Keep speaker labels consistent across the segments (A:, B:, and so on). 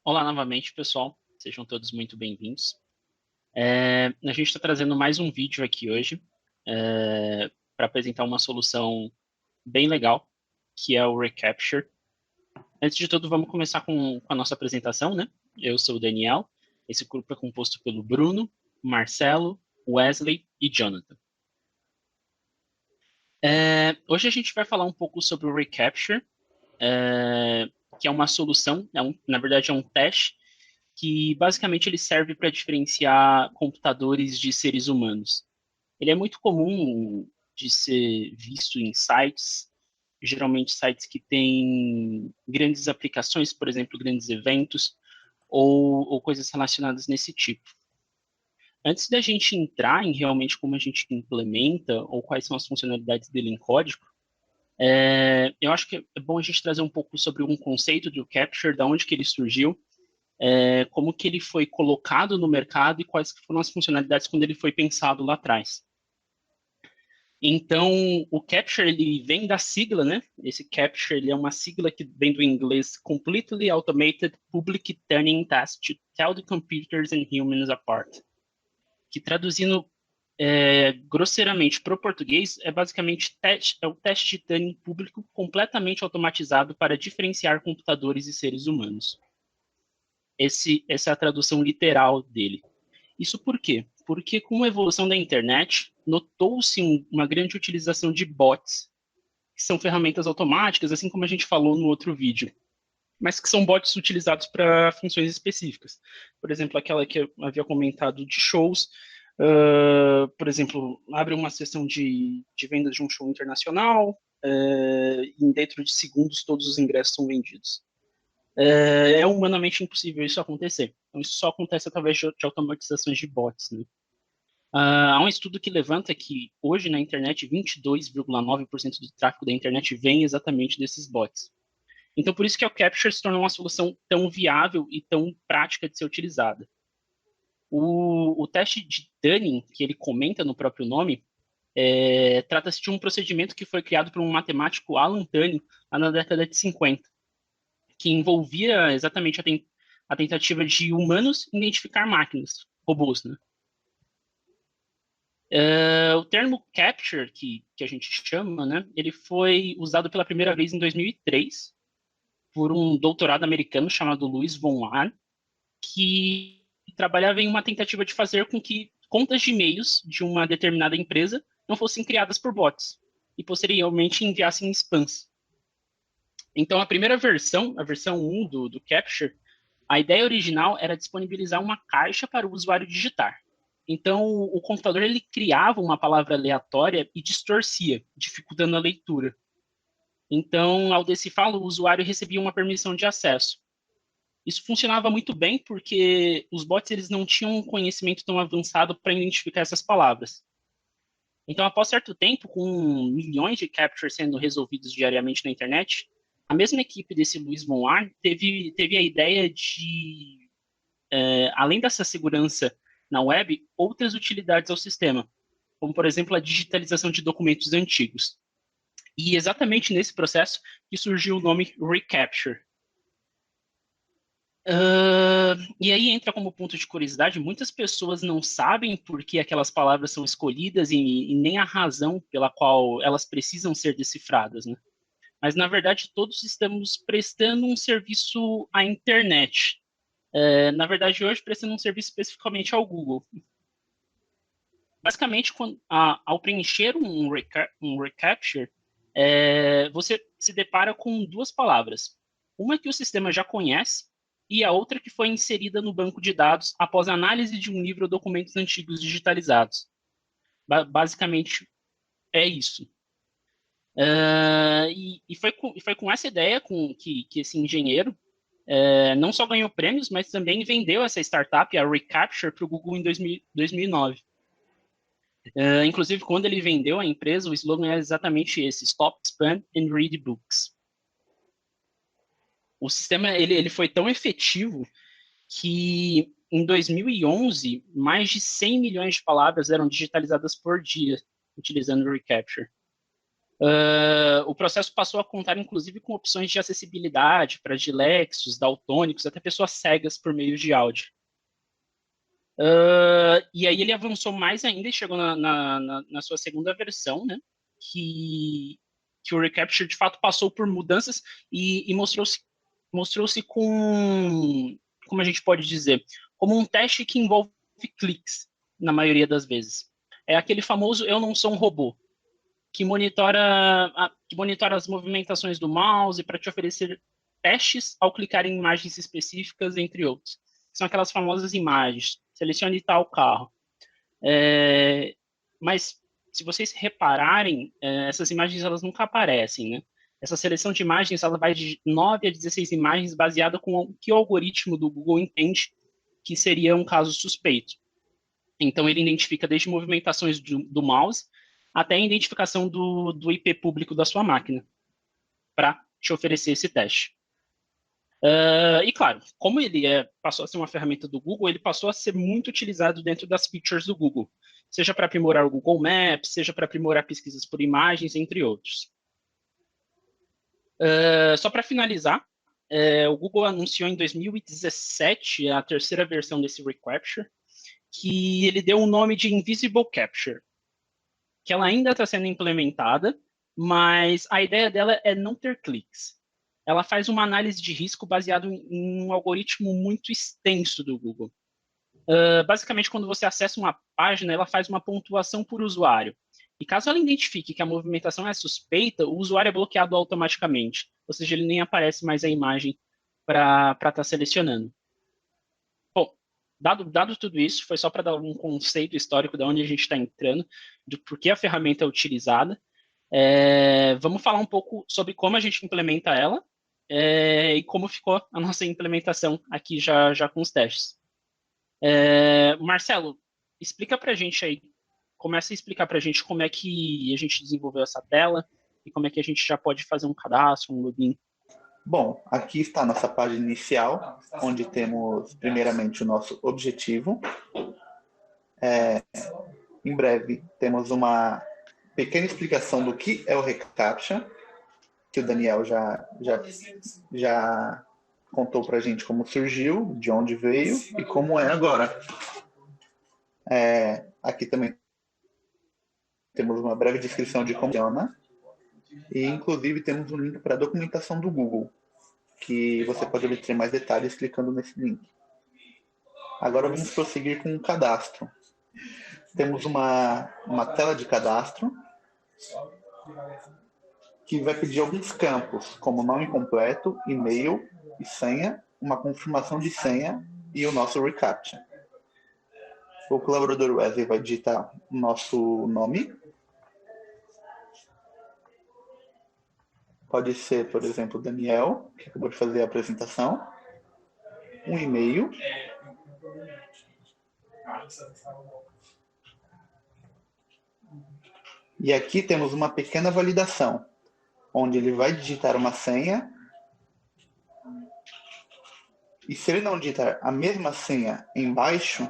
A: Olá novamente, pessoal. Sejam todos muito bem-vindos. A gente está trazendo mais um vídeo aqui hoje para apresentar uma solução bem legal, que é o Recapture. Antes de tudo, vamos começar com a nossa apresentação, né? Eu sou o Daniel. Esse grupo é composto pelo Bruno, Marcelo, Wesley e Jonathan. Hoje a gente vai falar um pouco sobre o Recapture, que é uma solução, na verdade é um teste que basicamente ele serve para diferenciar computadores de seres humanos. Ele é muito comum de ser visto em sites, geralmente sites que têm grandes aplicações, por exemplo, grandes eventos ou coisas relacionadas nesse tipo. Antes da gente entrar em realmente como a gente implementa ou quais são as funcionalidades dele em código, eu acho que é bom a gente trazer um pouco sobre um conceito do Capture, da onde que ele surgiu, como que ele foi colocado no mercado e quais foram as funcionalidades quando ele foi pensado lá atrás. Então, o Capture, ele vem da sigla, né? Esse Capture, ele é uma sigla que vem do inglês Completely Automated Public Tuning Task to Tell the Computers and Humans Apart, que traduzindo grosseiramente para o português, é basicamente o teste de Turing público completamente automatizado para diferenciar computadores e seres humanos. Essa é a tradução literal dele. Isso por quê? Porque com a evolução da internet, notou-se uma grande utilização de bots, que são ferramentas automáticas, assim como a gente falou no outro vídeo, mas que são bots utilizados para funções específicas. Por exemplo, aquela que eu havia comentado de shows, por exemplo, abre uma sessão de vendas de um show internacional, e dentro de segundos todos os ingressos são vendidos. É humanamente impossível isso acontecer. Então, isso só acontece através de automatizações de bots, né? Há um estudo que levanta que hoje na internet 22,9% do tráfego da internet vem exatamente desses bots. Então, por isso que o Capture se tornou uma solução tão viável e tão prática de ser utilizada. O teste de Turing, que ele comenta no próprio nome, trata-se de um procedimento que foi criado por um matemático Alan Turing lá na década de 50, que envolvia exatamente a tentativa de humanos identificar máquinas, robôs, né? O termo capture, que a gente chama, né, ele foi usado pela primeira vez em 2003 por um doutorado americano chamado Louis von Ahn, que trabalhava em uma tentativa de fazer com que contas de e-mails de uma determinada empresa não fossem criadas por bots e posteriormente enviassem spams. Então, a primeira versão, a versão 1 do Capture, a ideia original era disponibilizar uma caixa para o usuário digitar. Então, o computador ele criava uma palavra aleatória e distorcia, dificultando a leitura. Então, ao decifrá-lo, o usuário recebia uma permissão de acesso. Isso funcionava muito bem porque os bots eles não tinham um conhecimento tão avançado para identificar essas palavras. Então, após certo tempo, com milhões de captures sendo resolvidos diariamente na internet, a mesma equipe desse Luiz von Ahn teve a ideia de, além dessa segurança na web, outras utilidades ao sistema, como, por exemplo, a digitalização de documentos antigos. E exatamente nesse processo que surgiu o nome Recapture. E aí entra como ponto de curiosidade, muitas pessoas não sabem por que aquelas palavras são escolhidas e nem a razão pela qual elas precisam ser decifradas, né? Mas, na verdade, todos estamos prestando um serviço à internet. Na verdade, hoje, prestando um serviço especificamente ao Google. Basicamente, ao preencher um recapture, você se depara com duas palavras. Uma que o sistema já conhece e a outra que foi inserida no banco de dados após análise de um livro ou documentos antigos digitalizados. Basicamente, é isso. E foi com essa ideia que esse engenheiro não só ganhou prêmios, mas também vendeu essa startup, a Recapture, para o Google em 2009. Inclusive, quando ele vendeu a empresa, o slogan é exatamente esse: Stop Spam and Read Books. O sistema ele foi tão efetivo que em 2011, mais de 100 milhões de palavras eram digitalizadas por dia utilizando o Recapture. O processo passou a contar, inclusive, com opções de acessibilidade para diléxicos, daltônicos, até pessoas cegas por meio de áudio. E aí ele avançou mais ainda e chegou na sua segunda versão, né? Que o Recapture, de fato, passou por mudanças e mostrou-se como a gente pode dizer, como um teste que envolve cliques, na maioria das vezes. É aquele famoso eu não sou um robô, que monitora as movimentações do mouse para te oferecer testes ao clicar em imagens específicas, entre outros. São aquelas famosas imagens. Selecione tal carro. Mas, se vocês repararem, essas imagens elas nunca aparecem, né? Essa seleção de imagens ela vai de 9 a 16 imagens baseada com o que o algoritmo do Google entende que seria um caso suspeito. Então, ele identifica desde movimentações do mouse até a identificação do IP público da sua máquina para te oferecer esse teste. E claro, como ele passou a ser uma ferramenta do Google, ele passou a ser muito utilizado dentro das features do Google, seja para aprimorar o Google Maps, seja para aprimorar pesquisas por imagens, entre outros. Só para finalizar, o Google anunciou em 2017 a terceira versão desse Recapture, que ele deu o nome de Invisible Capture, que ela ainda está sendo implementada, mas a ideia dela é não ter cliques. Ela faz uma análise de risco baseado em um algoritmo muito extenso do Google. Basicamente, quando você acessa uma página, ela faz uma pontuação por usuário. E caso ela identifique que a movimentação é suspeita, o usuário é bloqueado automaticamente. Ou seja, ele nem aparece mais a imagem para estar selecionando. Bom, dado tudo isso, foi só para dar um conceito histórico de onde a gente está entrando, de por que a ferramenta é utilizada. Vamos falar um pouco sobre como a gente implementa ela e como ficou a nossa implementação aqui já com os testes. Marcelo, explica para a gente aí, começa a explicar para a gente como é que a gente desenvolveu essa tela e como é que a gente já pode fazer um cadastro, um login.
B: Bom, aqui está a nossa página inicial, onde temos primeiramente o nosso objetivo. Em breve temos uma pequena explicação do que é o Recaptcha, que o Daniel já contou para a gente como surgiu, de onde veio e como é agora. Aqui também temos uma breve descrição de como funciona e inclusive temos um link para a documentação do Google, que você pode obter mais detalhes clicando nesse link. Agora vamos prosseguir com o cadastro. Temos uma tela de cadastro que vai pedir alguns campos, como nome completo, e-mail e senha, uma confirmação de senha e o nosso reCAPTCHA. O colaborador Wesley vai digitar o nosso nome. Pode ser, por exemplo, Daniel, que acabou de fazer a apresentação. Um e-mail. E aqui temos uma pequena validação, onde ele vai digitar uma senha. E se ele não digitar a mesma senha embaixo,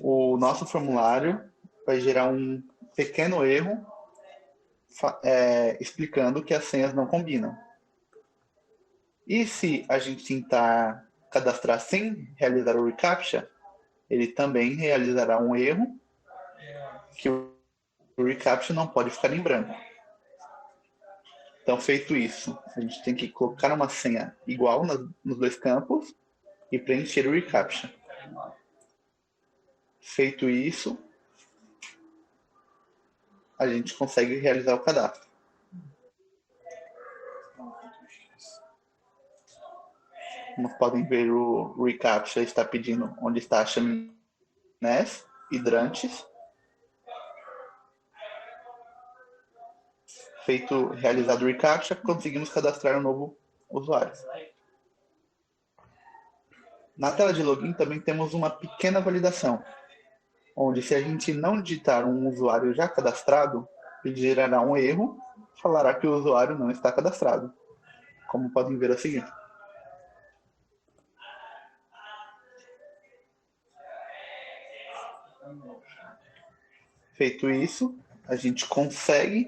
B: o nosso formulário vai gerar um pequeno erro explicando que as senhas não combinam. E se a gente tentar cadastrar sem realizar o reCAPTCHA, ele também realizará um erro que o reCAPTCHA não pode ficar em branco. Então, feito isso, a gente tem que colocar uma senha igual nos dois campos e preencher o reCAPTCHA. Feito isso, a gente consegue realizar o cadastro. Como podem ver, o reCAPTCHA está pedindo onde está a chaminés, hidrantes. Realizado o reCAPTCHA, conseguimos cadastrar um novo usuário. Na tela de login também temos uma pequena validação, onde se a gente não digitar um usuário já cadastrado, ele gerará um erro, falará que o usuário não está cadastrado, como podem ver a seguir. Feito isso, a gente consegue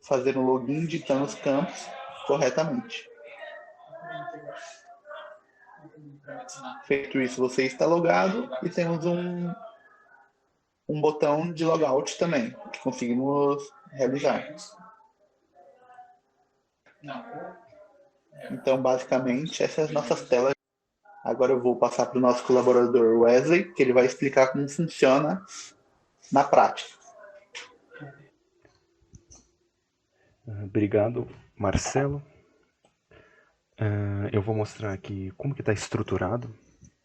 B: fazer um login digitando os campos corretamente. Feito isso, você está logado e temos um botão de logout também, que conseguimos realizar. Então, basicamente, essas são as nossas telas. Agora eu vou passar para o nosso colaborador Wesley, que ele vai explicar como funciona na prática.
C: Obrigado, Marcelo. Eu vou mostrar aqui como que está estruturado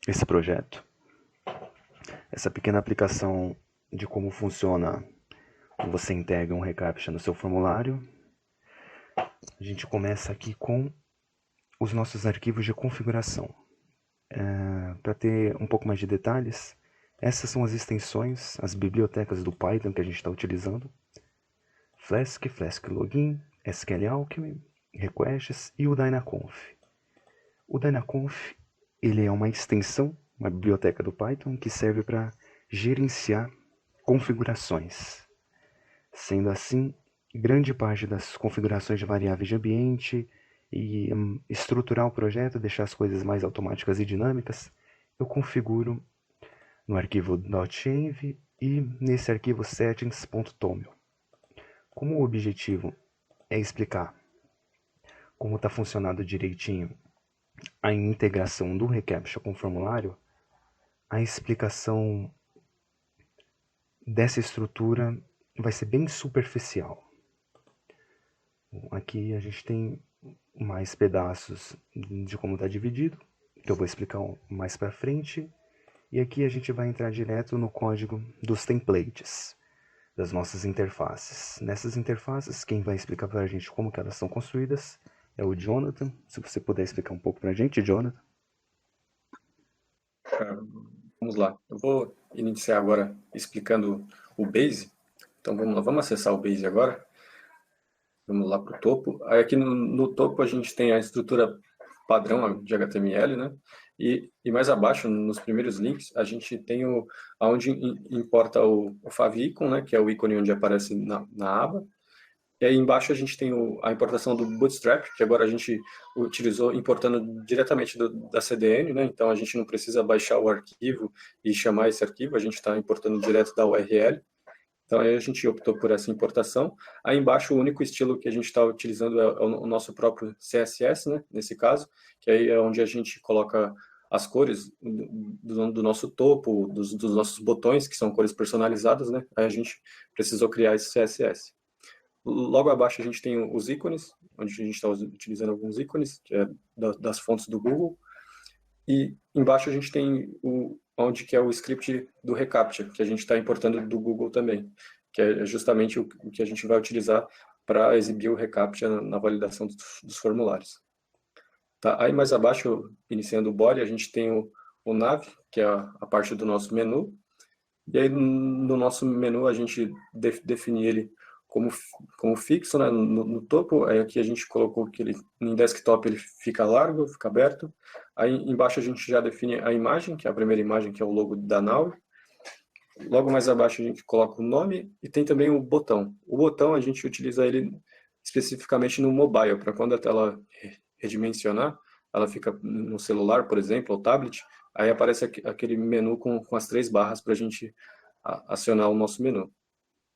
C: esse projeto. Essa pequena aplicação de como funciona quando você integra um reCAPTCHA no seu formulário. A gente começa aqui com os nossos arquivos de configuração. Para ter um pouco mais de detalhes, essas são as extensões, as bibliotecas do Python que a gente está utilizando. Flask, Flask Login, SQLAlchemy, Requests e o Dynaconf. O Dynaconf ele é uma extensão, uma biblioteca do Python que serve para gerenciar configurações. Sendo assim, grande parte das configurações de variáveis de ambiente e estruturar o projeto, deixar as coisas mais automáticas e dinâmicas, eu configuro no arquivo .env e nesse arquivo settings.toml. Como o objetivo é explicar como está funcionando direitinho a integração do reCAPTCHA com o formulário, a explicação dessa estrutura vai ser bem superficial. Aqui a gente tem mais pedaços de como está dividido, que eu vou explicar mais para frente. E aqui a gente vai entrar direto no código dos templates, das nossas interfaces. Nessas interfaces, quem vai explicar para a gente como que elas são construídas é o Jonathan. Se você puder explicar um pouco para a gente, Jonathan.
D: Vamos lá. Eu vou iniciar agora explicando o Base. Então vamos lá, vamos acessar o Base agora. Vamos lá para o topo. Aí aqui no topo a gente tem a estrutura padrão de HTML, né? E mais abaixo, nos primeiros links, a gente tem onde importa o favicon, né? Que é o ícone onde aparece na aba. E aí embaixo a gente tem a importação do Bootstrap, que agora a gente utilizou importando diretamente da CDN, né? Então a gente não precisa baixar o arquivo e chamar esse arquivo, a gente está importando direto da URL. Então aí a gente optou por essa importação. Aí embaixo o único estilo que a gente está utilizando é o nosso próprio CSS, né? Nesse caso, que aí é onde a gente coloca as cores do nosso topo, dos nossos botões, que são cores personalizadas, né? Aí a gente precisou criar esse CSS. Logo abaixo a gente tem os ícones, onde a gente está utilizando alguns ícones, que é das fontes do Google. E embaixo a gente tem onde que é o script do reCAPTCHA, que a gente está importando do Google também, que é justamente o que a gente vai utilizar para exibir o reCAPTCHA na validação dos formulários. Tá? Aí mais abaixo, iniciando o body, a gente tem o nav, que é a parte do nosso menu. E aí no nosso menu a gente define ele como fixo, né, no topo. Aí aqui a gente colocou que ele, em desktop ele fica largo, fica aberto. Aí embaixo a gente já define a imagem, que é a primeira imagem, que é o logo da Now. Logo mais abaixo a gente coloca o nome e tem também o botão. O botão a gente utiliza ele especificamente no mobile, para quando a tela redimensionar, ela fica no celular, por exemplo, ou tablet, aí aparece aquele menu com as 3 barras para a gente acionar o nosso menu.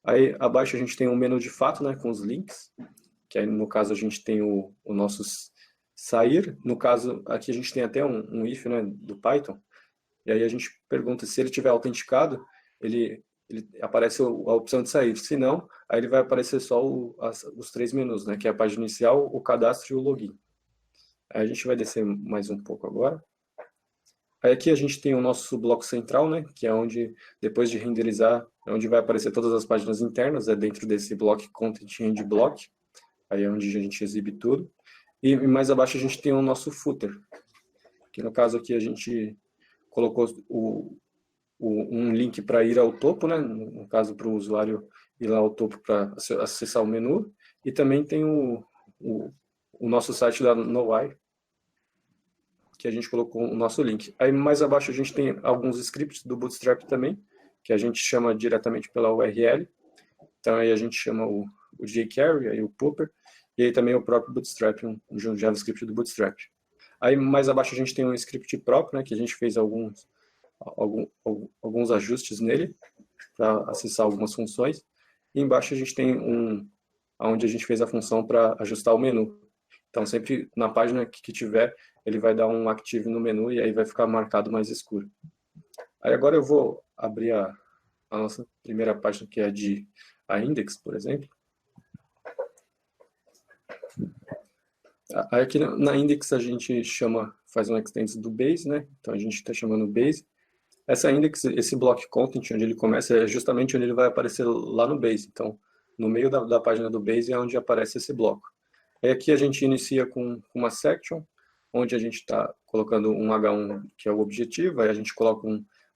D: Aí abaixo a gente tem um menu de fato, né, com os links, que aí no caso a gente tem o nosso sair. No caso aqui a gente tem até um if, né, do Python, e aí a gente pergunta se ele tiver autenticado, ele aparece a opção de sair. Se não, aí ele vai aparecer só os 3 menus, né, que é a página inicial, o cadastro e o login. Aí a gente vai descer mais um pouco agora. Aí aqui a gente tem o nosso bloco central, né, que é onde, depois de renderizar, é onde vai aparecer todas as páginas internas, é dentro desse block Content End Block, aí é onde a gente exibe tudo. E mais abaixo a gente tem o nosso footer, que no caso aqui a gente colocou um link para ir ao topo, né, no caso para o usuário ir lá ao topo para acessar o menu, e também tem o nosso site da Nowai, que a gente colocou o nosso link. Aí mais abaixo a gente tem alguns scripts do Bootstrap também, que a gente chama diretamente pela URL. Então aí a gente chama o jQuery, aí o Pooper, e aí também o próprio Bootstrap, um JavaScript do Bootstrap. Aí mais abaixo a gente tem um script próprio, né, que a gente fez alguns ajustes nele para acessar algumas funções. E embaixo a gente tem onde a gente fez a função para ajustar o menu. Então sempre na página que tiver, ele vai dar um active no menu e aí vai ficar marcado mais escuro. Aí agora eu vou abrir a nossa primeira página, que é a index, por exemplo. Aí aqui na index a gente faz um extend do base, né? Então a gente está chamando base. Essa index, esse block content, onde ele começa, é justamente onde ele vai aparecer lá no base. Então, no meio da página do base é onde aparece esse bloco. Aí aqui a gente inicia com uma section, onde a gente está colocando um H1, que é o objetivo, aí a gente coloca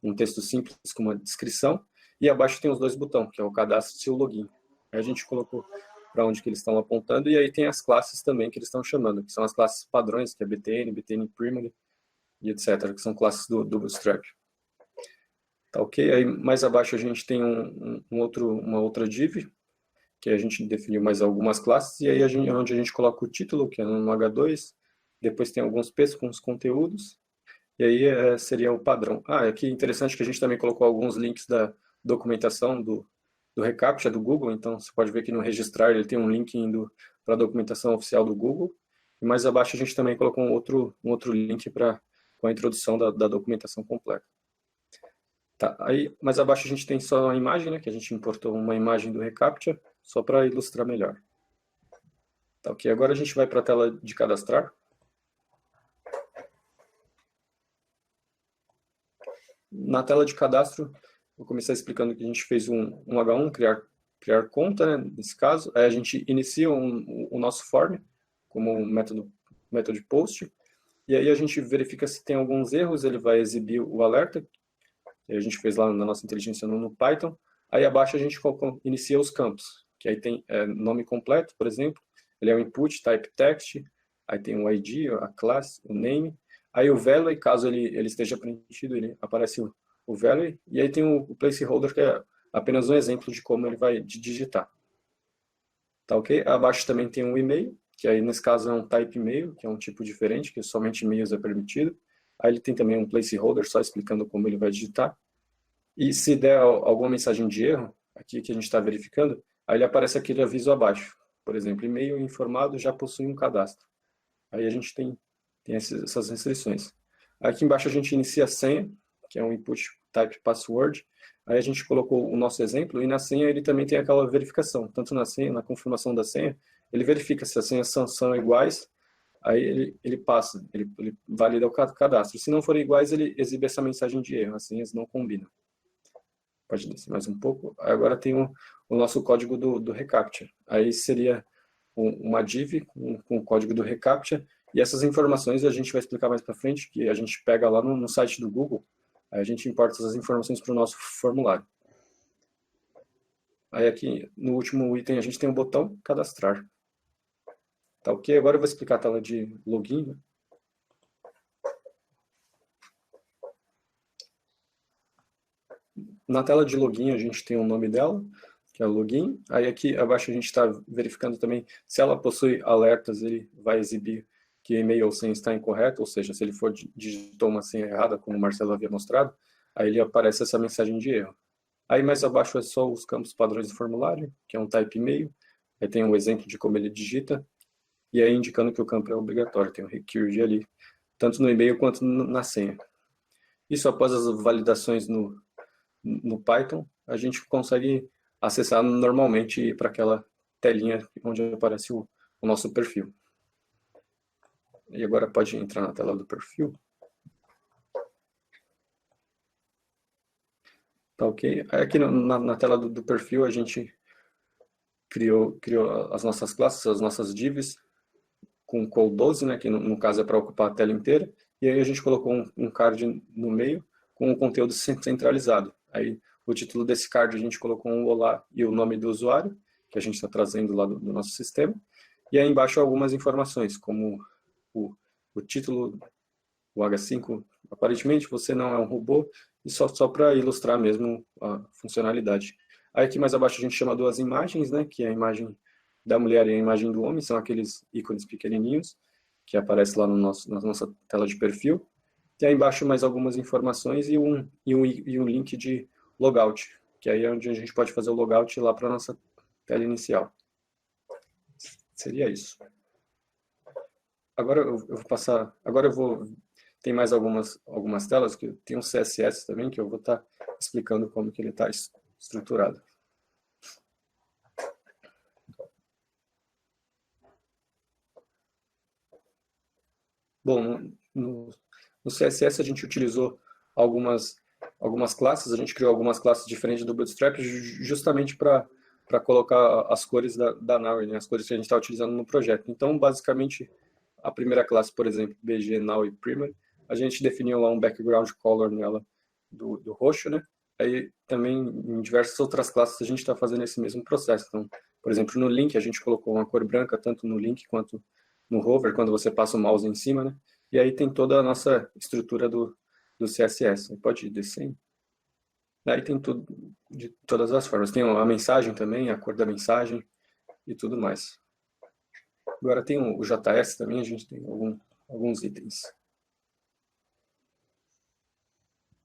D: um texto simples com uma descrição, e abaixo tem os dois botões, que é o cadastro e o login. Aí a gente colocou para onde que eles estão apontando, e aí tem as classes também que eles estão chamando, que são as classes padrões, que é BTN, BTN Primary, e etc., que são classes do Bootstrap. Tá ok? Aí mais abaixo a gente tem uma outra div, que a gente definiu mais algumas classes, e aí onde a gente coloca o título, que é no H2, depois tem alguns P's com os conteúdos, e aí seria o padrão. Aqui é interessante que a gente também colocou alguns links da documentação do reCAPTCHA do Google, então você pode ver que no registrar ele tem um link indo para a documentação oficial do Google, e mais abaixo a gente também colocou um outro link com a introdução da documentação completa. Tá, aí mais abaixo a gente tem só a imagem, né, que a gente importou uma imagem do reCAPTCHA, só para ilustrar melhor. Tá, ok, agora a gente vai para a tela de cadastrar. Na tela de cadastro, vou começar explicando que a gente fez um H1, criar conta, né, nesse caso. Aí a gente inicia o nosso form como método post, e aí a gente verifica se tem alguns erros, ele vai exibir o alerta, que a gente fez lá na nossa inteligência no Python. Aí abaixo a gente inicia os campos, que aí tem nome completo, por exemplo, ele é o input, type text, aí tem o ID, a classe, o name, aí o value, caso ele esteja preenchido, ele aparece o value, e aí tem o placeholder, que é apenas um exemplo de como ele vai digitar. Tá ok? Abaixo também tem um e-mail, que aí nesse caso é um type e-mail, que é um tipo diferente, que somente e-mails é permitido. Aí ele tem também um placeholder, só explicando como ele vai digitar. E se der alguma mensagem de erro, aqui que a gente está verificando, aí ele aparece aquele aviso abaixo. Por exemplo, e-mail informado já possui um cadastro. Aí a gente tem essas restrições. Aqui embaixo a gente inicia a senha, que é um input type password. Aí a gente colocou o nosso exemplo, e na senha ele também tem aquela verificação. Tanto na senha, na confirmação da senha, ele verifica se as senhas são iguais, aí ele passa, ele valida o cadastro. Se não forem iguais, ele exibe essa mensagem de erro, as senhas não combinam. Pode descer mais um pouco. Agora tem o nosso código do reCAPTCHA. Aí seria uma div com o código do reCAPTCHA, e essas informações a gente vai explicar mais para frente, que a gente pega lá no site do Google, aí a gente importa essas informações para o nosso formulário. Aí aqui no último item a gente tem o botão cadastrar. Tá ok? Agora eu vou explicar a tela de login, né? Na tela de login a gente tem o nome dela, que é o login. Aí aqui abaixo a gente está verificando também se ela possui alertas, ele vai exibir que e-mail ou senha está incorreto, ou seja, se ele for digitou uma senha errada, como o Marcelo havia mostrado, aí ele aparece essa mensagem de erro. Aí mais abaixo é só os campos padrões do formulário, que é um type e-mail, aí tem um exemplo de como ele digita, e aí indicando que o campo é obrigatório, tem um required ali, tanto no e-mail quanto na senha. Isso após as validações no Python, a gente consegue acessar normalmente para aquela telinha onde aparece o nosso perfil. E agora pode entrar na tela do perfil. Tá ok? Aqui na tela do perfil a gente criou as nossas classes, as nossas divs, com o col12, né, que no caso é para ocupar a tela inteira, e aí a gente colocou um card no meio com o conteúdo centralizado. Aí o título desse card a gente colocou um olá e o nome do usuário, que a gente está trazendo lá do nosso sistema, e aí embaixo algumas informações, como o título, o H5, aparentemente você não é um robô, e só para ilustrar mesmo a funcionalidade. Aí aqui mais abaixo a gente chama duas imagens, né, que é a imagem da mulher e a imagem do homem, são aqueles ícones pequenininhos que aparecem lá no na nossa tela de perfil. E aí embaixo mais algumas informações e um link de logout, que aí é onde a gente pode fazer o logout lá para a nossa tela inicial. Seria isso. Agora eu vou passar. Tem mais algumas telas, que tem um CSS também, que eu vou estar explicando como que ele está estruturado. Bom, no CSS a gente utilizou algumas classes, a gente criou algumas classes diferentes do Bootstrap justamente para colocar as cores da Now, né, as cores que a gente está utilizando no projeto. Então, basicamente, a primeira classe, por exemplo, BG, Now e Primer, a gente definiu lá um background color nela do roxo, né? Aí também em diversas outras classes a gente está fazendo esse mesmo processo. Então, por exemplo, no link a gente colocou uma cor branca tanto no link quanto no hover, quando você passa o mouse em cima, né? E aí tem toda a nossa estrutura do CSS. Pode descer. Aí tem tudo de todas as formas. Tem a mensagem também, a cor da mensagem e tudo mais. Agora tem o JS também, a gente tem alguns itens.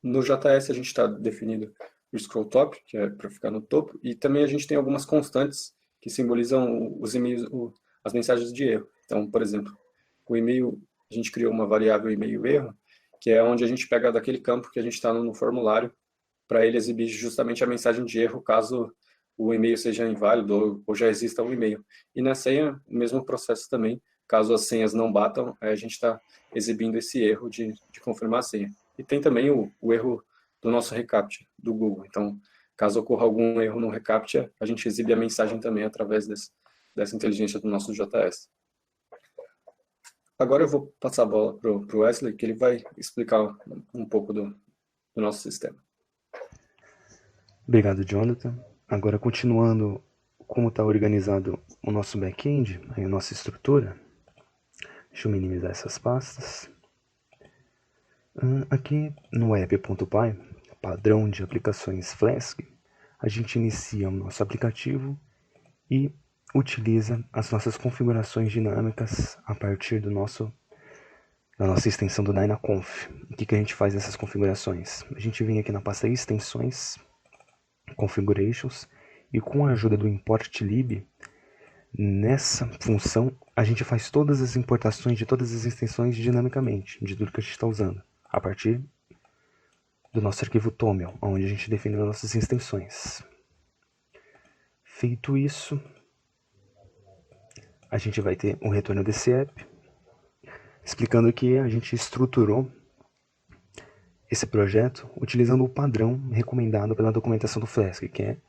D: No JS a gente está definindo o scroll top, que é para ficar no topo, e também a gente tem algumas constantes que simbolizam os e-mails, as mensagens de erro. Então, por exemplo, o e-mail, a gente criou uma variável e-mail erro, que é onde a gente pega daquele campo que a gente está no formulário, para ele exibir justamente a mensagem de erro, caso o e-mail seja inválido ou já exista um e-mail. E na senha, o mesmo processo também, caso as senhas não batam, a gente está exibindo esse erro de confirmar a senha. E tem também o erro do nosso reCAPTCHA, do Google. Então, caso ocorra algum erro no reCAPTCHA, a gente exibe a mensagem também através dessa inteligência do nosso JS. Agora eu vou passar a bola para o Wesley, que ele vai explicar um pouco do nosso sistema.
C: Obrigado, Jonathan. Agora, continuando como está organizado o nosso back-end, a nossa estrutura. Deixa eu minimizar essas pastas. Aqui no app.py, padrão de aplicações Flask, a gente inicia o nosso aplicativo e utiliza as nossas configurações dinâmicas a partir da nossa extensão do Dynaconf. O que a gente faz nessas configurações? A gente vem aqui na pasta extensões, configurations, e com a ajuda do importlib, nessa função a gente faz todas as importações de todas as extensões dinamicamente, de tudo que a gente está usando, a partir do nosso arquivo toml, onde a gente define as nossas extensões. Feito isso, a gente vai ter um retorno desse app, explicando que a gente estruturou esse projeto utilizando o padrão recomendado pela documentação do Flask, que é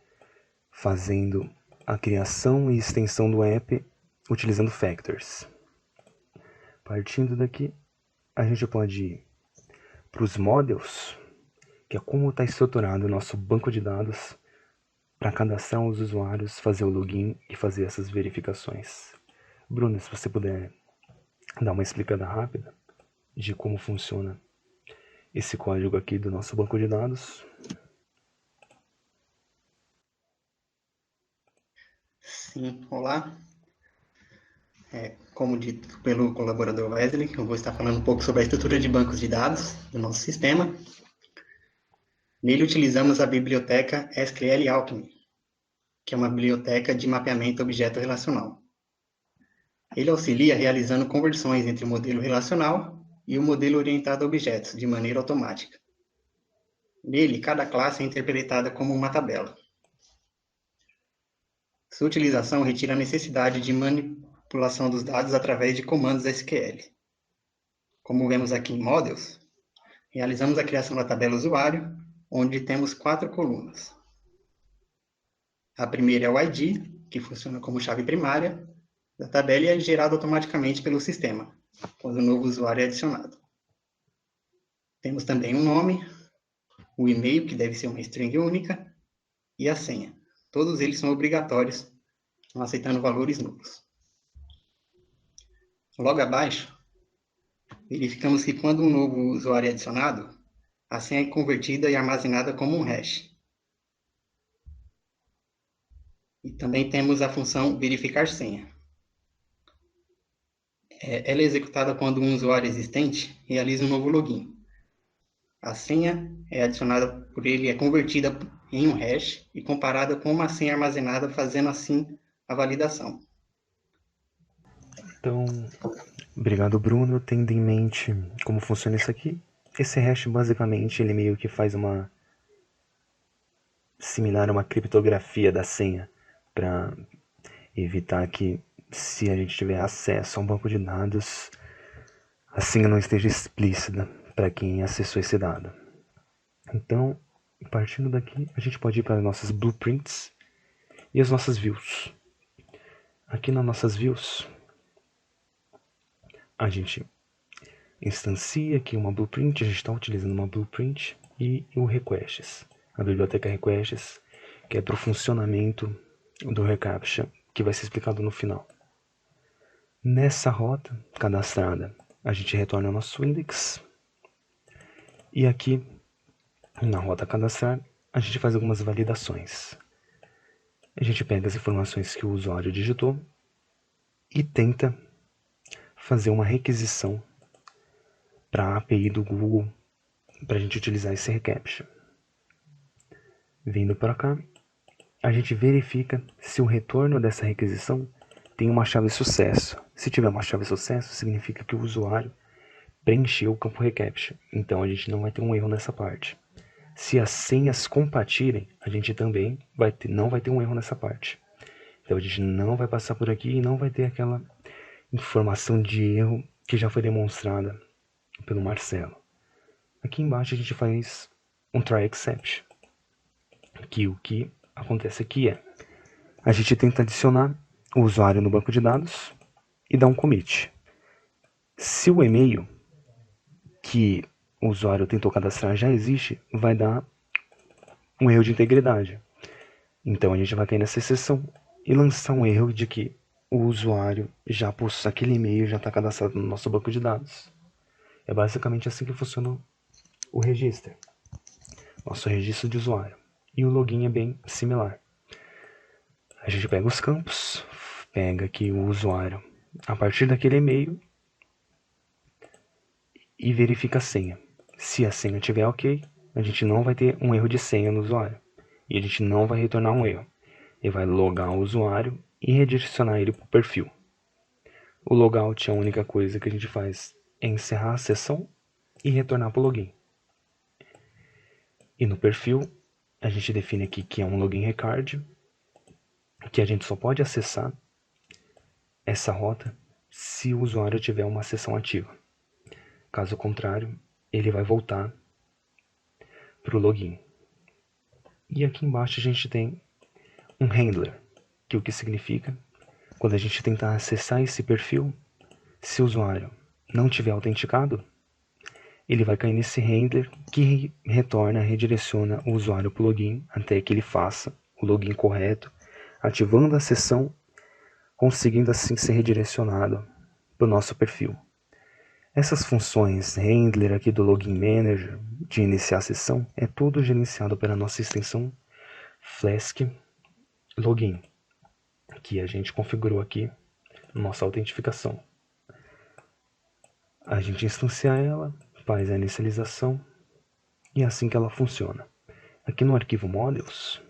C: fazendo a criação e extensão do app utilizando factors. Partindo daqui, a gente pode ir para os models, que é como está estruturado o nosso banco de dados para cadastrar os usuários, fazer o login e fazer essas verificações. Bruno, se você puder dar uma explicada rápida de como funciona esse código aqui do nosso banco de dados.
E: Sim, olá. Como dito pelo colaborador Wesley, eu vou estar falando um pouco sobre a estrutura de bancos de dados do nosso sistema. Nele utilizamos a biblioteca SQL Alchemy, que é uma biblioteca de mapeamento objeto relacional. Ele auxilia realizando conversões entre o modelo relacional e o modelo orientado a objetos, de maneira automática. Nele, cada classe é interpretada como uma tabela. Sua utilização retira a necessidade de manipulação dos dados através de comandos SQL. Como vemos aqui em Models, realizamos a criação da tabela usuário, onde temos 4 colunas. A primeira é o ID, que funciona como chave primária da tabela e é gerado automaticamente pelo sistema, quando o novo usuário é adicionado. Temos também um nome, o e-mail, que deve ser uma string única, e a senha. Todos eles são obrigatórios, não aceitando valores nulos. Logo abaixo, verificamos que quando um novo usuário é adicionado, a senha é convertida e armazenada como um hash. E também temos a função verificar senha. Ela é executada quando um usuário existente realiza um novo login. A senha é adicionada por ele, é convertida em um hash e comparada com uma senha armazenada, fazendo assim a validação.
C: Então, obrigado, Bruno. Tendo em mente como funciona isso aqui, esse hash basicamente ele meio que faz uma similar a uma criptografia da senha para evitar que, se a gente tiver acesso a um banco de dados, a senha não esteja explícita para quem acessou esse dado. Então, partindo daqui, a gente pode ir para as nossas blueprints e as nossas views. Aqui nas nossas views, a gente instancia aqui uma blueprint, a gente está utilizando uma blueprint e o requests, a biblioteca requests, que é para o funcionamento do reCAPTCHA, que vai ser explicado no final. Nessa rota cadastrada, a gente retorna o nosso index e aqui na rota cadastrar a gente faz algumas validações. A gente pega as informações que o usuário digitou e tenta fazer uma requisição para a API do Google para a gente utilizar esse reCAPTCHA. Vindo para cá, a gente verifica se o retorno dessa requisição tem uma chave sucesso. Se tiver uma chave sucesso, significa que o usuário preencheu o campo reCAPTCHA. Então a gente não vai ter um erro nessa parte. Se as senhas compatirem, a gente também não vai ter um erro nessa parte. Então a gente não vai passar por aqui e não vai ter aquela informação de erro que já foi demonstrada pelo Marcelo. Aqui embaixo a gente faz um try except, que o que acontece aqui é a gente tenta adicionar o usuário no banco de dados e dar um commit. Se o e-mail que o usuário tentou cadastrar já existe, vai dar um erro de integridade. Então a gente vai cair nessa exceção e lançar um erro de que o usuário já possui aquele e-mail, já está cadastrado no nosso banco de dados. É basicamente assim que funciona o registro, nosso registro de usuário. E o login é bem similar. A gente pega os campos, pega aqui o usuário a partir daquele e-mail e verifica a senha. Se a senha estiver ok, a gente não vai ter um erro de senha no usuário. E a gente não vai retornar um erro. Ele vai logar o usuário e redirecionar ele para o perfil. O logout, a única coisa que a gente faz é encerrar a sessão e retornar para o login. E no perfil, a gente define aqui que é um login record, que a gente só pode acessar essa rota se o usuário tiver uma sessão ativa. Caso contrário, ele vai voltar para o login. E aqui embaixo a gente tem um handler, que o que significa, quando a gente tentar acessar esse perfil, se o usuário não tiver autenticado, ele vai cair nesse handler que retorna, redireciona o usuário para o login até que ele faça o login correto, ativando a sessão, conseguindo assim ser redirecionado para o nosso perfil. Essas funções handler aqui do Login Manager, de iniciar a sessão, é tudo gerenciado pela nossa extensão Flask Login, que a gente configurou aqui na nossa autentificação. A gente instancia ela, faz a inicialização e é assim que ela funciona. Aqui no arquivo models,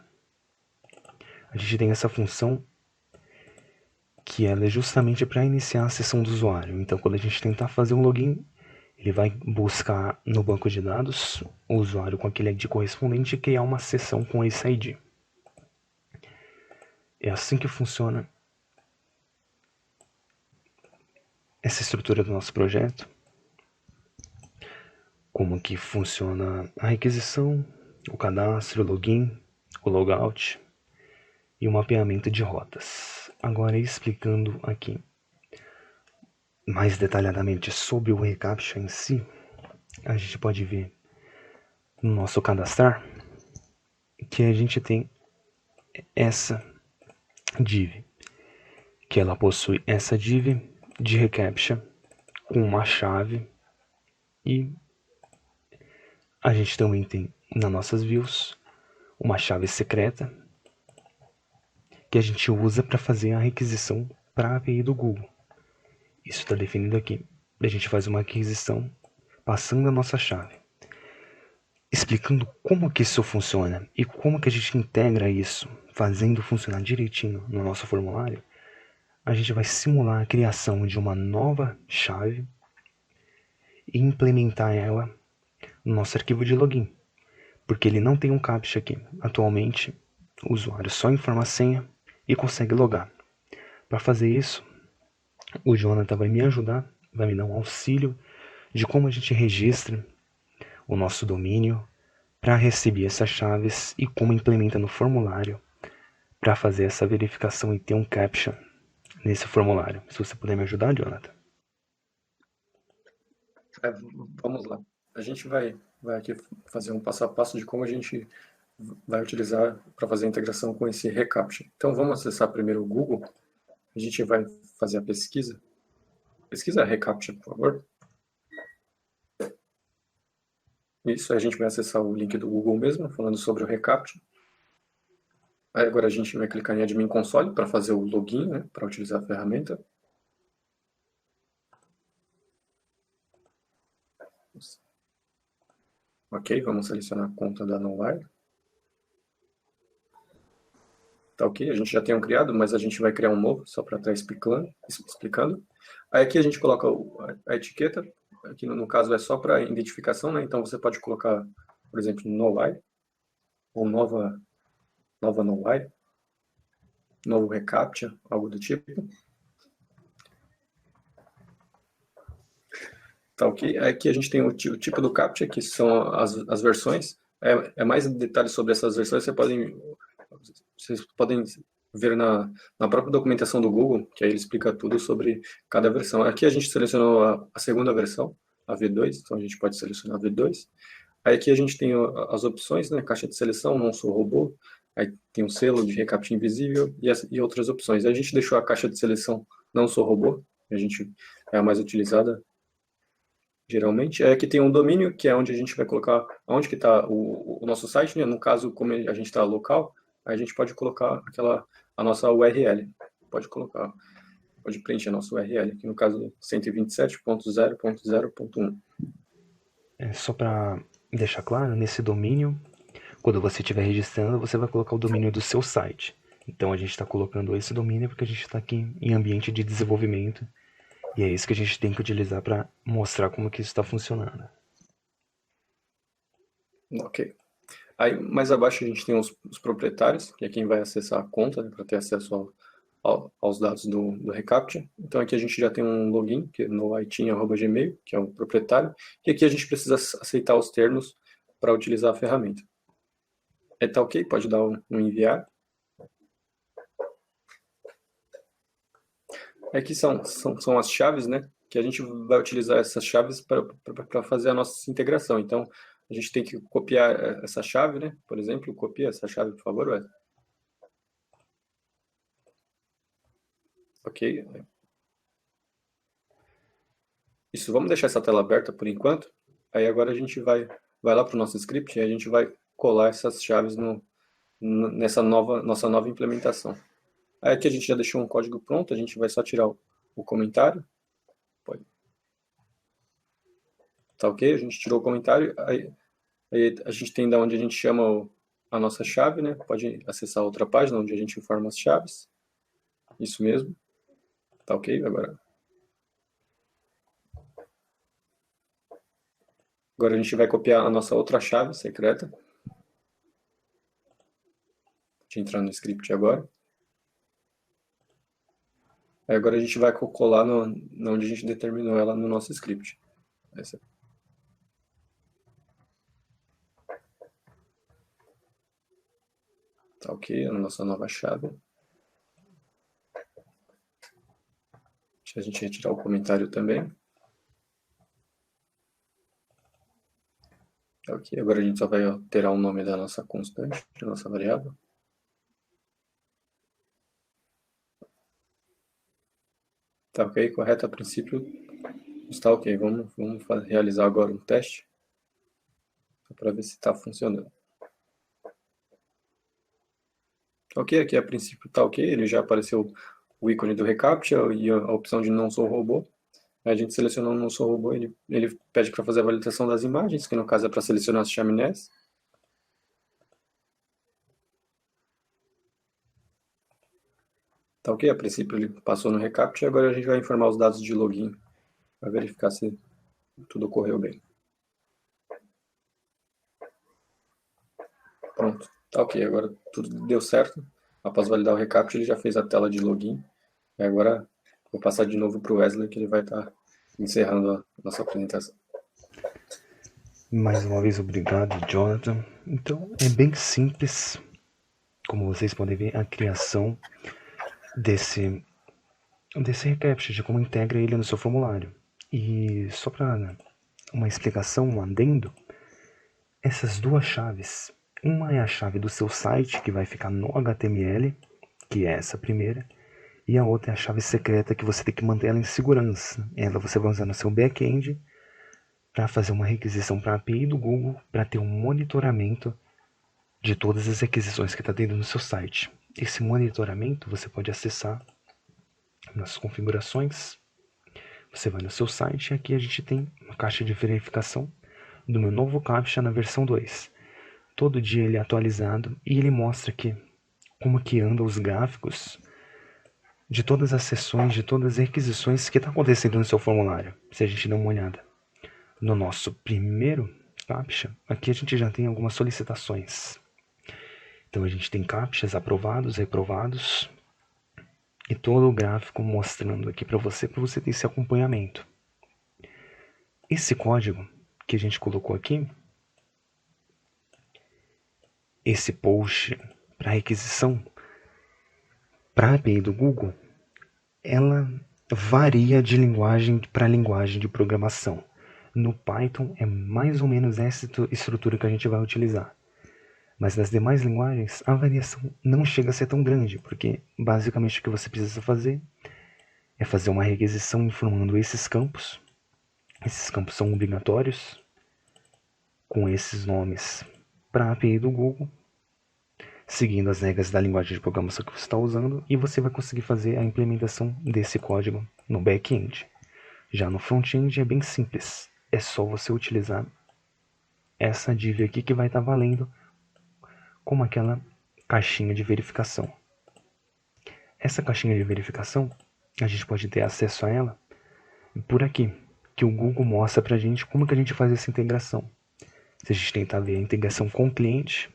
C: a gente tem essa função que ela é justamente para iniciar a sessão do usuário. Então, quando a gente tentar fazer um login, ele vai buscar no banco de dados o usuário com aquele ID correspondente e criar uma sessão com esse ID. É assim que funciona essa estrutura do nosso projeto. Como que funciona a requisição, o cadastro, o login, o logout e o mapeamento de rotas. Agora, explicando aqui mais detalhadamente sobre o reCAPTCHA em si, a gente pode ver no nosso cadastrar que a gente tem essa div, que ela possui essa div de reCAPTCHA com uma chave, e a gente também tem nas nossas views uma chave secreta que a gente usa para fazer a requisição para a API do Google. Isso está definido aqui. A gente faz uma aquisição passando a nossa chave. Explicando como que isso funciona e como que a gente integra isso, fazendo funcionar direitinho no nosso formulário, a gente vai simular a criação de uma nova chave e implementar ela no nosso arquivo de login, porque ele não tem um captcha aqui. Atualmente, o usuário só informa a senha e consegue logar. Para fazer isso, o Jonathan vai me ajudar, vai me dar um auxílio de como a gente registra o nosso domínio para receber essas chaves e como implementa no formulário para fazer essa verificação e ter um captcha nesse formulário. Se você puder me ajudar, Jonathan.
D: Vamos lá. A gente vai aqui fazer um passo a passo de como a gente vai utilizar para fazer a integração com esse reCAPTCHA. Então vamos acessar primeiro o Google. A gente vai fazer a pesquisa. Pesquisa reCAPTCHA, por favor. Isso, a gente vai acessar o link do Google mesmo, falando sobre o reCAPTCHA. Aí agora a gente vai clicar em Admin Console para fazer o login, né, para utilizar a ferramenta. Ok, vamos selecionar a conta da Knowwire. Tá ok, a gente já tem um criado, mas a gente vai criar um novo, só para estar explicando. Aí aqui a gente coloca a etiqueta, aqui no caso é só para identificação, né? Então você pode colocar, por exemplo, Knowwire, ou nova Knowwire, novo reCAPTCHA, algo do tipo. Tá ok? Aqui a gente tem o tipo do CAPTCHA, que são as versões. Mais detalhes sobre essas versões vocês podem ver na própria documentação do Google, que aí ele explica tudo sobre cada versão. Aqui a gente selecionou a segunda versão, a V2, então a gente pode selecionar a V2. Aí aqui a gente tem as opções, né? Caixa de seleção, não sou robô. Aí tem um selo de reCAPTCHA invisível e outras opções. Aí a gente deixou a caixa de seleção não sou robô, é a mais utilizada geralmente. Aqui tem um domínio, que é onde a gente vai colocar, onde que está o nosso site, né? No caso, como a gente está local, a gente pode colocar a nossa URL. Pode preencher a nossa URL, que no caso 127.0.0.1.
C: Só para deixar claro, nesse domínio, quando você estiver registrando, você vai colocar o domínio do seu site. Então a gente está colocando esse domínio porque a gente está aqui em ambiente de desenvolvimento. E é isso que a gente tem que utilizar para mostrar como que isso está funcionando.
D: Ok. Aí mais abaixo a gente tem os proprietários, que é quem vai acessar a conta, né, para ter acesso aos dados do reCAPTCHA. Então aqui a gente já tem um login, que é no itin@gmail, que é o proprietário, e aqui a gente precisa aceitar os termos para utilizar a ferramenta. Tá ok? Pode dar um enviar. Aqui são as chaves, né? Que a gente vai utilizar essas chaves para fazer a nossa integração. Então, a gente tem que copiar essa chave, né? Por exemplo, copia essa chave, por favor, Wesley. Ok. Isso, vamos deixar essa tela aberta por enquanto. Aí agora a gente vai lá para o nosso script e a gente vai colar essas chaves nessa nossa nova implementação. Aí aqui a gente já deixou um código pronto, a gente vai só tirar o comentário. Tá ok? A gente tirou o comentário. Aí a gente tem da onde a gente chama a nossa chave, né? Pode acessar outra página onde a gente informa as chaves. Isso mesmo. Tá ok? Agora a gente vai copiar a nossa outra chave secreta. Vou entrar no script agora. Aí agora a gente vai colar onde a gente determinou ela no nosso script. Essa. Tá ok, a nossa nova chave. Deixa a gente retirar o comentário também. Tá ok, agora a gente só vai alterar o nome da nossa constante, da nossa variável. Tá ok, correto a princípio. Está ok, vamos realizar agora um teste. Para ver se está funcionando. Ok, aqui a princípio tá ok, ele já apareceu o ícone do reCAPTCHA e a opção de não sou robô. A gente selecionou não sou robô, ele pede para fazer a validação das imagens, que no caso é para selecionar as chaminés. Tá ok, a princípio ele passou no reCAPTCHA, agora a gente vai informar os dados de login para verificar se tudo ocorreu bem. Pronto, tá ok, agora tudo deu certo. Após validar o reCAPTCHA, ele já fez a tela de login. E agora vou passar de novo para o Wesley, que ele vai estar encerrando a nossa apresentação.
C: Mais uma vez, obrigado, Jonathan. Então, é bem simples, como vocês podem ver, a criação desse reCAPTCHA, de como integra ele no seu formulário. E só para uma explicação, um adendo, essas duas chaves, uma é a chave do seu site, que vai ficar no HTML, que é essa primeira, e a outra é a chave secreta, que você tem que manter ela em segurança. Ela você vai usar no seu back-end para fazer uma requisição para a API do Google, para ter um monitoramento de todas as requisições que está tendo no seu site. Esse monitoramento você pode acessar nas configurações. Você vai no seu site e aqui a gente tem uma caixa de verificação do meu novo CAPTCHA na versão 2. Todo dia ele é atualizado e ele mostra aqui como que andam os gráficos de todas as sessões, de todas as requisições que está acontecendo no seu formulário. Se a gente der uma olhada no nosso primeiro CAPTCHA, aqui a gente já tem algumas solicitações. Então a gente tem CAPTCHAs aprovados, reprovados, e todo o gráfico mostrando aqui para você ter esse acompanhamento. Esse código que a gente colocou aqui, esse post para requisição, para a API do Google, ela varia de linguagem para linguagem de programação. No Python é mais ou menos essa estrutura que a gente vai utilizar. Mas nas demais linguagens a variação não chega a ser tão grande, porque basicamente o que você precisa fazer é fazer uma requisição informando esses campos. Esses campos são obrigatórios, com esses nomes para a API do Google, seguindo as regras da linguagem de programação que você está usando, e você vai conseguir fazer a implementação desse código no back-end. Já no front-end é bem simples, é só você utilizar essa div aqui que vai estar valendo como aquela caixinha de verificação. Essa caixinha de verificação, a gente pode ter acesso a ela por aqui, que o Google mostra pra gente como que a gente faz essa integração. Se a gente tentar ver a integração com o cliente,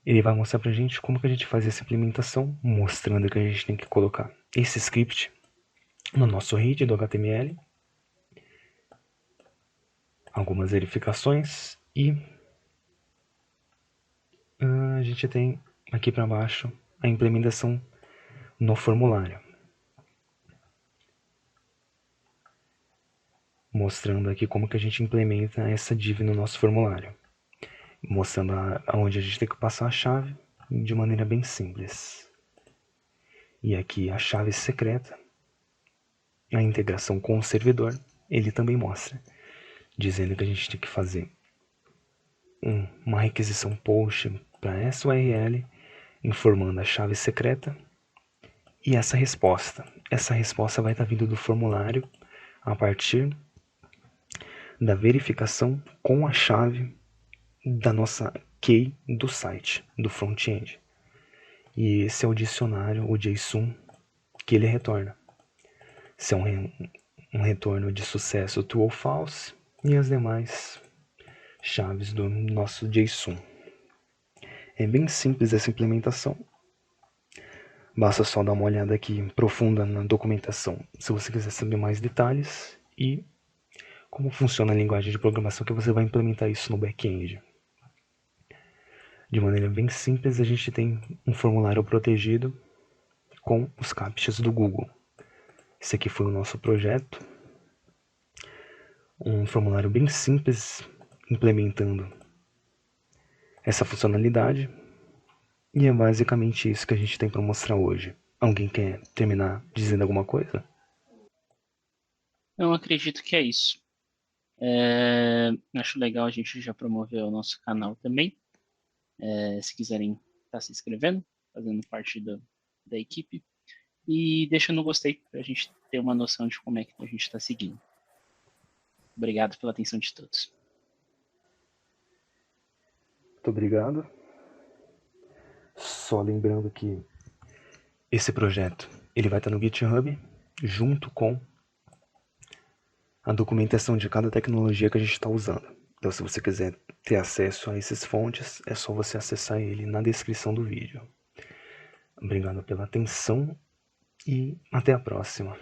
C: ele vai mostrar pra gente como que a gente faz essa implementação, mostrando que a gente tem que colocar esse script no nosso read do HTML, algumas verificações e a gente tem aqui para baixo a implementação no formulário, mostrando aqui como que a gente implementa essa div no nosso formulário, mostrando aonde a gente tem que passar a chave de maneira bem simples. E aqui a chave secreta, a integração com o servidor, ele também mostra, dizendo que a gente tem que fazer uma requisição post para essa URL, informando a chave secreta e essa resposta. Essa resposta vai estar vindo do formulário a partir da verificação com a chave da nossa key do site, do front-end. E esse é o dicionário, o JSON, que ele retorna. Se é um retorno de sucesso true ou false, e as demais chaves do nosso JSON. É bem simples essa implementação. Basta só dar uma olhada aqui profunda na documentação, se você quiser saber mais detalhes e como funciona a linguagem de programação que você vai implementar isso no back-end. De maneira bem simples, a gente tem um formulário protegido com os CAPTCHAs do Google. Esse aqui foi o nosso projeto. Um formulário bem simples, implementando essa funcionalidade. E é basicamente isso que a gente tem para mostrar hoje. Alguém quer terminar dizendo alguma coisa?
A: Eu acredito que é isso. Acho legal a gente já promover o nosso canal também. Se quiserem estar se inscrevendo, fazendo parte da equipe. E deixa no gostei para a gente ter uma noção de como é que a gente está seguindo. Obrigado pela atenção de todos.
C: Muito obrigado. Só lembrando que esse projeto ele vai estar no GitHub junto com a documentação de cada tecnologia que a gente está usando. Então, se você quiser ter acesso a essas fontes, é só você acessar ele na descrição do vídeo. Obrigado pela atenção e até a próxima.